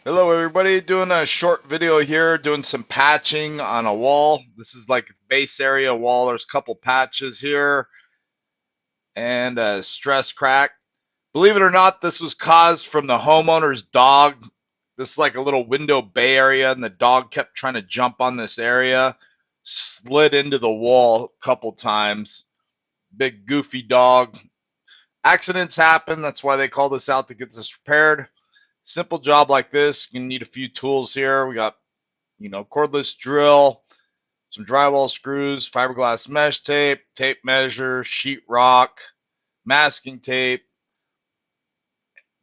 Hello everybody, doing a short video here, doing some patching on a wall. This is like base area wall. There's a couple patches here and a stress crack. Believe it or not, this was caused from the homeowner's dog. This is like a little window bay area and the dog kept trying to jump on this area, slid into the wall a couple times. Big goofy dog. Accidents happen, that's why they call this out to get this repaired. Simple job like this, you need a few tools here. We got cordless drill, some drywall screws, fiberglass mesh tape, tape measure, sheetrock, masking tape,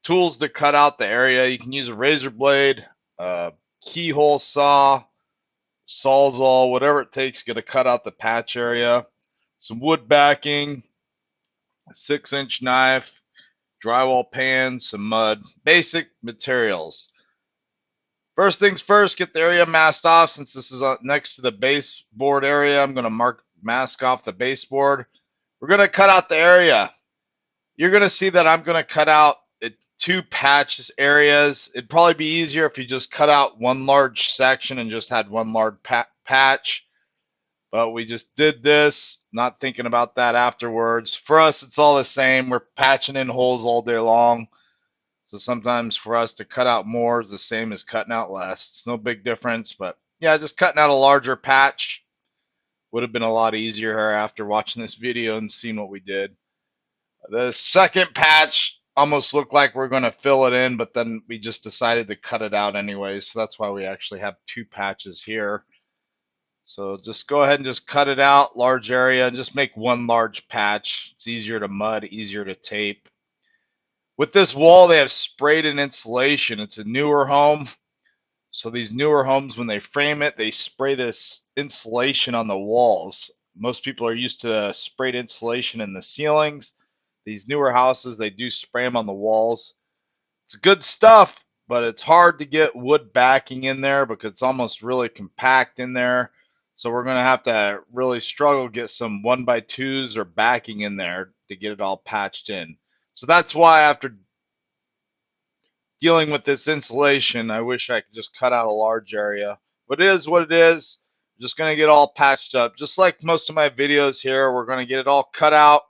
tools to cut out the area. You can use a razor blade, a keyhole saw, sawzall, whatever it takes to cut out the patch area. Some wood backing, a 6-inch knife, drywall pan, some mud, basic materials. First things first, get the area masked off. Since this is next to the baseboard area, I'm going to mask off the baseboard. We're going to cut out the area. You're going to see that I'm going to cut out two patches areas. It'd probably be easier if you just cut out one large section and just had one large patch. But we just did this, not thinking about that afterwards. For us, it's all the same. We're patching in holes all day long. So sometimes for us to cut out more is the same as cutting out less. It's no big difference, but yeah, just cutting out a larger patch would have been a lot easier after watching this video and seeing what we did. The second patch almost looked like we're going to fill it in, but then we just decided to cut it out anyways. So that's why we actually have two patches here. So just go ahead and just cut it out, large area, and just make one large patch. It's easier to mud, easier to tape. With this wall, they have sprayed in insulation. It's a newer home. So these newer homes, when they frame it, they spray this insulation on the walls. Most people are used to sprayed insulation in the ceilings. These newer houses, they do spray them on the walls. It's good stuff, but it's hard to get wood backing in there because it's almost really compact in there. So we're going to have to really struggle to get some 1x2s or backing in there to get it all patched in. So that's why after dealing with this insulation, I wish I could just cut out a large area. But it is what it is. I'm just going to get all patched up. Just like most of my videos here, we're going to get it all cut out.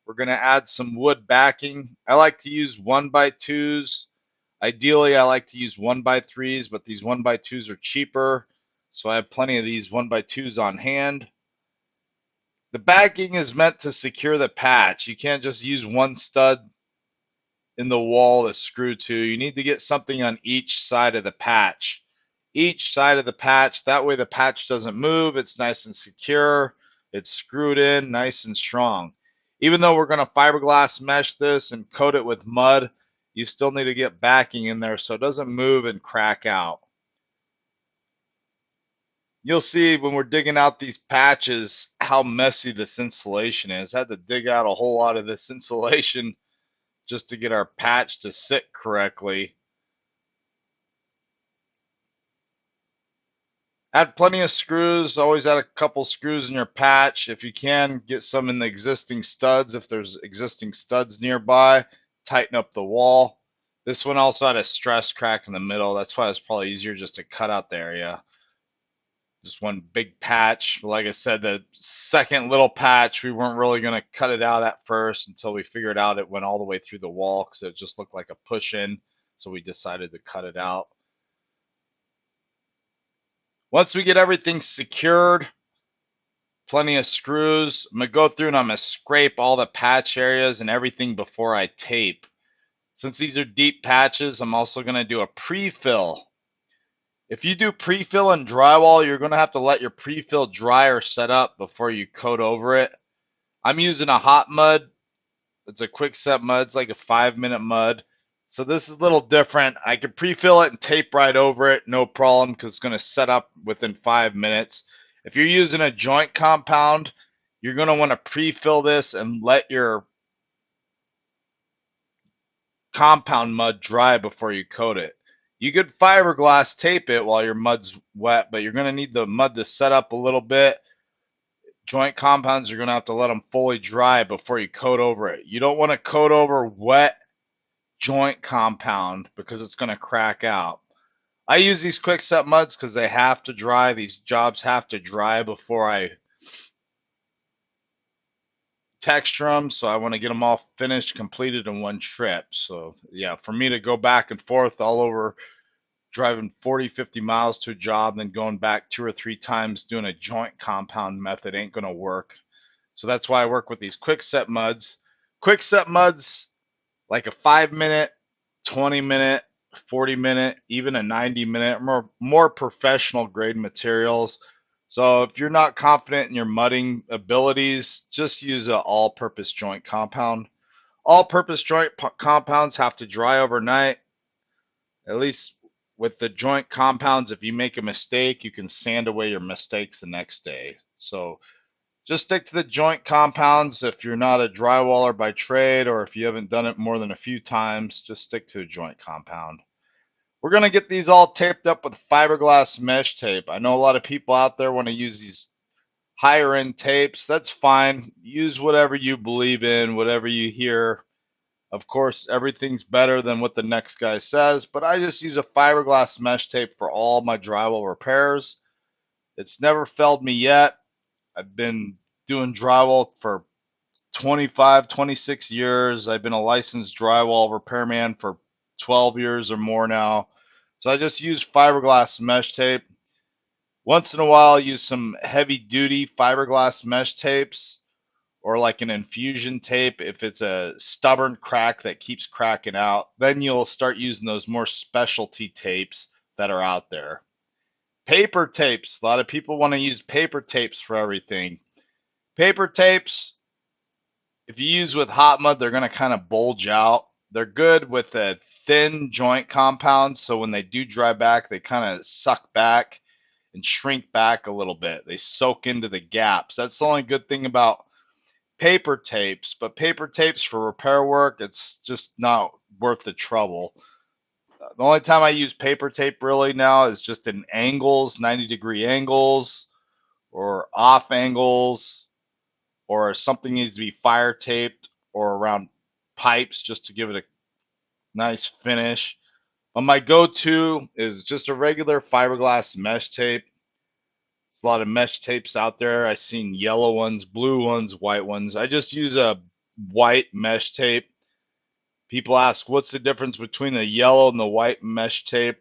We're going to add some wood backing. I like to use 1x2s. Ideally, I like to use 1x3s, but these 1x2s are cheaper. So I have plenty of these 1x2s on hand. The backing is meant to secure the patch. You can't just use one stud in the wall to screw to. You need to get something on each side of the patch. Each side of the patch, that way the patch doesn't move. It's nice and secure. It's screwed in nice and strong. Even though we're going to fiberglass mesh this and coat it with mud, you still need to get backing in there so it doesn't move and crack out. You'll see when we're digging out these patches how messy this insulation is. I had to dig out a whole lot of this insulation just to get our patch to sit correctly. Add plenty of screws. Always add a couple screws in your patch. If you can, get some in the existing studs. If there's existing studs nearby, tighten up the wall. This one also had a stress crack in the middle. That's why it's probably easier just to cut out the area. Just one big patch. Like I said, the second little patch, we weren't really going to cut it out at first until we figured out it went all the way through the wall because it just looked like a push in. So we decided to cut it out. Once we get everything secured, plenty of screws, I'm going to go through and I'm going to scrape all the patch areas and everything before I tape. Since these are deep patches, I'm also going to do a pre-fill. If you do pre-fill in drywall, you're going to have to let your pre-fill dry or set up before you coat over it. I'm using a hot mud. It's a quick set mud. It's like a 5-minute mud. So this is a little different. I could pre-fill it and tape right over it, no problem, because it's going to set up within 5 minutes. If you're using a joint compound, you're going to want to pre-fill this and let your compound mud dry before you coat it. You could fiberglass tape it while your mud's wet, but you're going to need the mud to set up a little bit. Joint compounds, you're going to have to let them fully dry before you coat over it. You don't want to coat over wet joint compound because it's going to crack out. I use these quick set muds because they have to dry. These jobs have to dry before I texture them. So I want to get them all finished, completed in one trip. So yeah, for me to go back and forth all over driving 40, 50 miles to a job, then going back 2 or 3 times doing a joint compound method ain't going to work. So that's why I work with these quick set muds. Quick set muds, like a 5 minute, 20 minute, 40 minute, even a 90 minute, more professional grade materials. So if you're not confident in your mudding abilities, just use an all-purpose joint compound. All-purpose joint compounds have to dry overnight. At least with the joint compounds, if you make a mistake, you can sand away your mistakes the next day. So just stick to the joint compounds. If you're not a drywaller by trade, or if you haven't done it more than a few times, just stick to a joint compound. We're going to get these all taped up with fiberglass mesh tape. I know a lot of people out there want to use these higher end tapes. That's fine. Use whatever you believe in, whatever you hear. Of course, everything's better than what the next guy says, but I just use a fiberglass mesh tape for all my drywall repairs. It's never failed me yet. I've been doing drywall for 25, 26 years. I've been a licensed drywall repairman for 12 years or more now. So I just use fiberglass mesh tape. Once in a while, I use some heavy duty fiberglass mesh tapes or like an infusion tape if it's a stubborn crack that keeps cracking out. Then you'll start using those more specialty tapes that are out there. Paper tapes. A lot of people want to use paper tapes for everything. Paper tapes, if you use with hot mud, they're going to kind of bulge out. They're good with a thin joint compound, so when they do dry back, they kind of suck back and shrink back a little bit. They soak into the gaps. That's the only good thing about paper tapes, but paper tapes for repair work, it's just not worth the trouble. The only time I use paper tape really now is just in angles, 90-degree angles, or off angles, or something needs to be fire taped, or around pipes just to give it a nice finish. But my go-to is just a regular fiberglass mesh tape. There's a lot of mesh tapes out there. I've seen yellow ones, blue ones, white ones. I just use a white mesh tape. People ask, what's the difference between the yellow and the white mesh tape?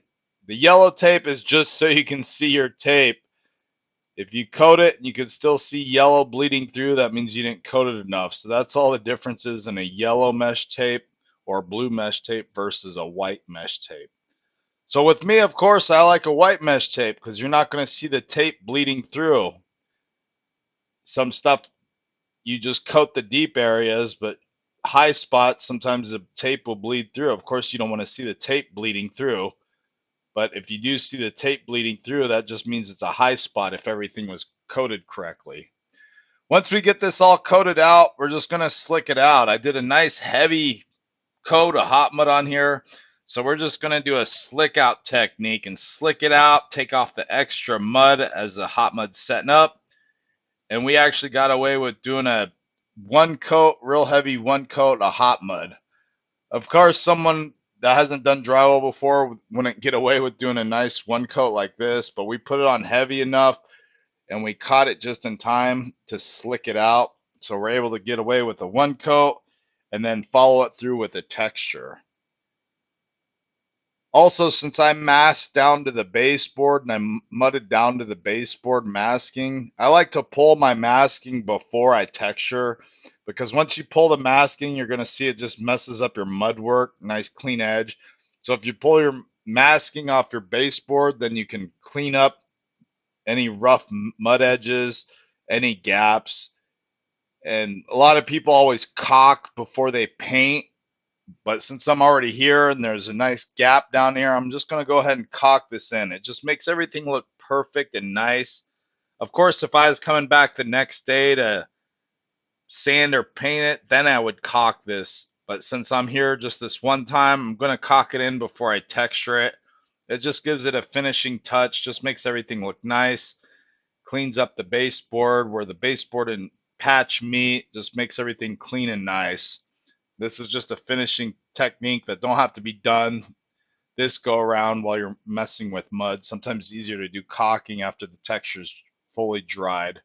The yellow tape is just so you can see your tape. If you coat it and you can still see yellow bleeding through, that means you didn't coat it enough. So that's all the differences in a yellow mesh tape or blue mesh tape versus a white mesh tape. So with me, of course, I like a white mesh tape because you're not going to see the tape bleeding through. Some stuff you just coat the deep areas, but high spots, sometimes the tape will bleed through. Of course, you don't want to see the tape bleeding through. But if you do see the tape bleeding through, that just means it's a high spot if everything was coated correctly. Once we get this all coated out, we're just going to slick it out. I did a nice heavy coat of hot mud on here. So we're just going to do a slick out technique and slick it out, take off the extra mud as the hot mud's setting up. And we actually got away with doing a one coat, real heavy one coat of hot mud. Of course, someone that hasn't done drywall before wouldn't get away with doing a nice one coat like this, but we put it on heavy enough and we caught it just in time to slick it out. So we're able to get away with a one coat and then follow it through with a texture. Also, since I masked down to the baseboard and I mudded down to the baseboard masking, I like to pull my masking before I texture because once you pull the masking, you're going to see it just messes up your mud work, nice clean edge. So if you pull your masking off your baseboard, then you can clean up any rough mud edges, any gaps. And a lot of people always caulk before they paint. But since I'm already here and there's a nice gap down here, I'm just going to go ahead and caulk this in. It just makes everything look perfect and nice. Of course, if I was coming back the next day to sand or paint it, then I would caulk this. But since I'm here just this one time, I'm going to caulk it in before I texture it. It just gives it a finishing touch, just makes everything look nice. Cleans up the baseboard where the baseboard and patch meet, just makes everything clean and nice. This is just a finishing technique that don't have to be done this go around while you're messing with mud. Sometimes it's easier to do caulking after the texture's fully dried.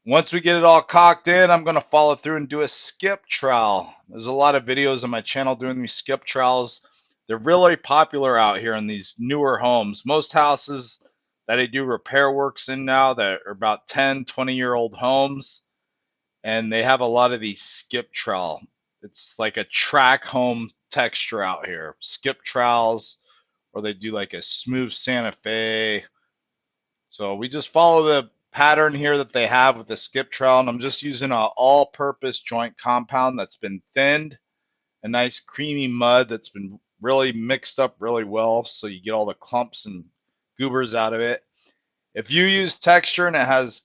Once we get it all caulked in, I'm going to follow through and do a skip trowel. There's a lot of videos on my channel doing these skip trowels. They're really popular out here in these newer homes. Most houses that I do repair works in now that are about 10, 20-year-old homes, and they have a lot of these skip trowel. It's like a track home texture out here. Skip trowels, or they do like a smooth Santa Fe. So we just follow the pattern here that they have with the skip trowel, and I'm just using an all-purpose joint compound that's been thinned, a nice creamy mud that's been really mixed up really well so you get all the clumps and goobers out of it. If you use texture and it has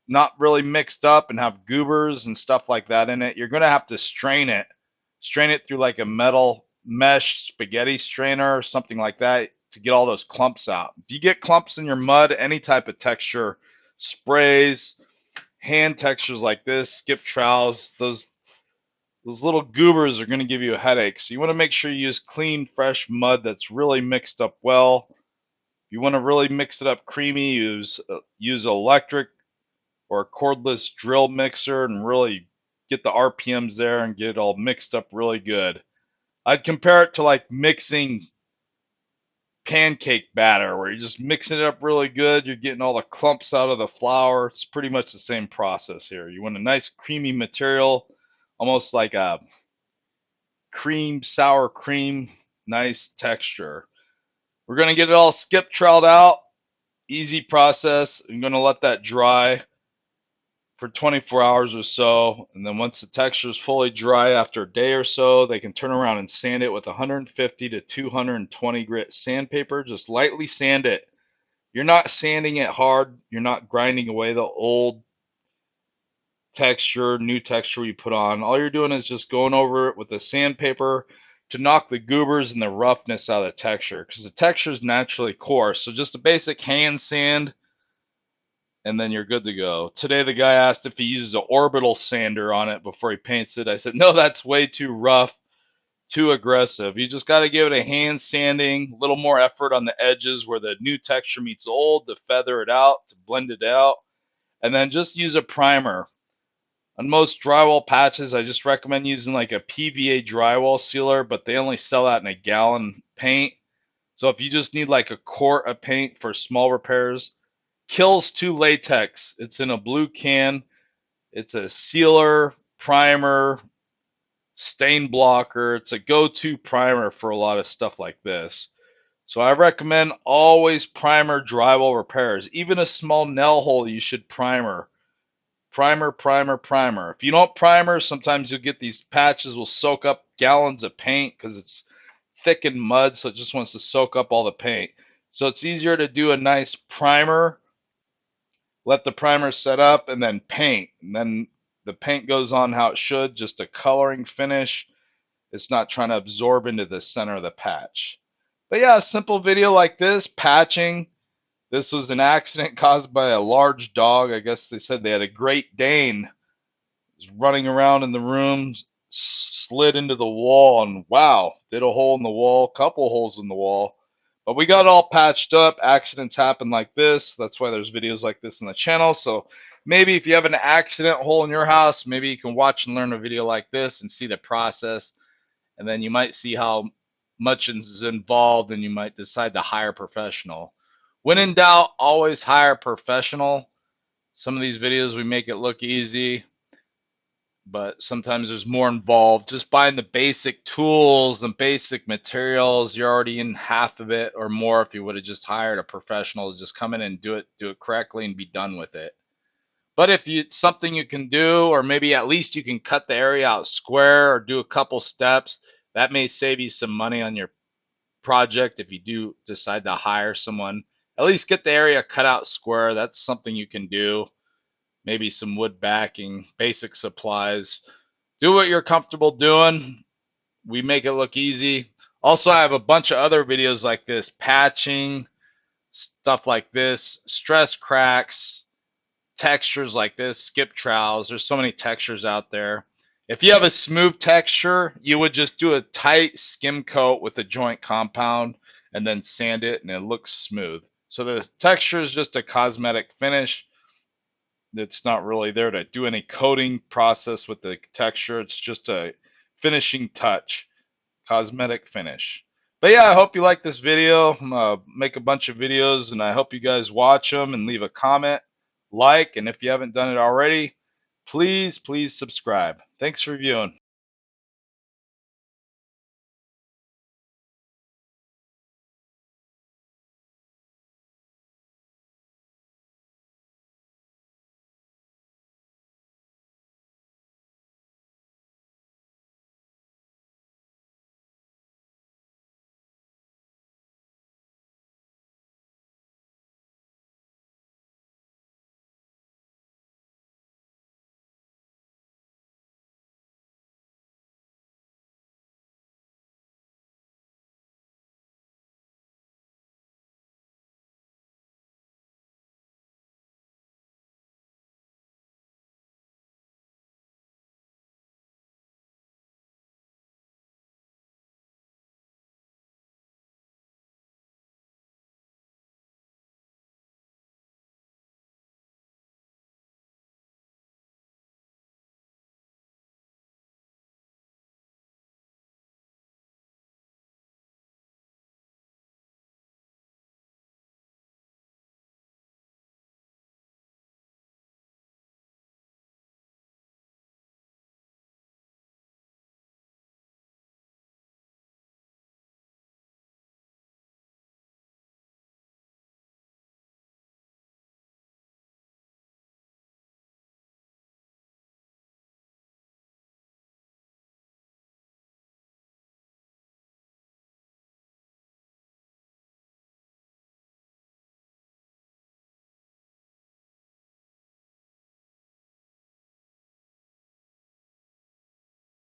not really mixed up and have goobers and stuff like that in it, you're going to have to strain it. Strain it through like a metal mesh spaghetti strainer or something like that to get all those clumps out. If you get clumps in your mud, any type of texture, sprays, hand textures like this, skip trowels, those little goobers are going to give you a headache. So you want to make sure you use clean, fresh mud that's really mixed up well. If you want to really mix it up creamy, use electric or a cordless drill mixer and really get the RPMs there and get it all mixed up really good. I'd compare it to like mixing pancake batter where you're just mixing it up really good. You're getting all the clumps out of the flour. It's pretty much the same process here. You want a nice creamy material, almost like a cream, sour cream, nice texture. We're going to get it all skip troweled out. Easy process. I'm going to let that dry for 24 hours or so, and then once the texture is fully dry after a day or so, they can turn around and sand it with 150 to 220 grit sandpaper. Just lightly sand it. You're not sanding it hard. You're not grinding away the old texture, new texture you put on. All you're doing is just going over it with the sandpaper to knock the goobers and the roughness out of the texture, because the texture is naturally coarse. So just a basic hand sand, and then you're good to go. Today the guy asked if he uses an orbital sander on it before he paints it. I said, no, that's way too rough, too aggressive. You just got to give it a hand sanding, a little more effort on the edges where the new texture meets old to feather it out, to blend it out, and then just use a primer. On most drywall patches, I just recommend using like a PVA drywall sealer, but they only sell that in a gallon paint. So if you just need like a quart of paint for small repairs, Kills 2 latex. It's in a blue can. It's a sealer, primer, stain blocker. It's a go-to primer for a lot of stuff like this. So I recommend always primer drywall repairs. Even a small nail hole you should primer. Primer, primer, primer. If you don't primer, sometimes you'll get these patches will soak up gallons of paint because it's thick and mud, so it just wants to soak up all the paint. So it's easier to do a nice primer, let the primer set up, and then paint. And then the paint goes on how it should, just a coloring finish. It's not trying to absorb into the center of the patch. But yeah, a simple video like this, patching. This was an accident caused by a large dog. I guess they said they had a Great Dane. It was running around in the room, slid into the wall, and wow, did a hole in the wall, couple holes in the wall. But we got it all patched up. Accidents happen like this. That's why there's videos like this on the channel. So maybe if you have an accident hole in your house, maybe you can watch and learn a video like this and see the process. And then you might see how much is involved, and you might decide to hire a professional. When in doubt, always hire a professional. Some of these videos, we make it look easy, but sometimes there's more involved. Just buying the basic tools, the basic materials, you're already in half of it or more if you would have just hired a professional to just come in and do it correctly and be done with it. But if it's something you can do, or maybe at least you can cut the area out square or do a couple steps, that may save you some money on your project if you do decide to hire someone. At least get the area cut out square. That's something you can do. Maybe some wood backing, basic supplies. Do what you're comfortable doing. We make it look easy. Also, I have a bunch of other videos like this, patching, stuff like this, stress cracks, textures like this, skip trowels. There's so many textures out there. If you have a smooth texture, you would just do a tight skim coat with a joint compound and then sand it, and it looks smooth. So the texture is just a cosmetic finish. It's not really there to do any coating process with the texture. It's just a finishing touch, cosmetic finish. But yeah, I hope you like this video. I'm gonna make a bunch of videos, and I hope you guys watch them and leave a comment, like, and if you haven't done it already, please subscribe. Thanks for viewing.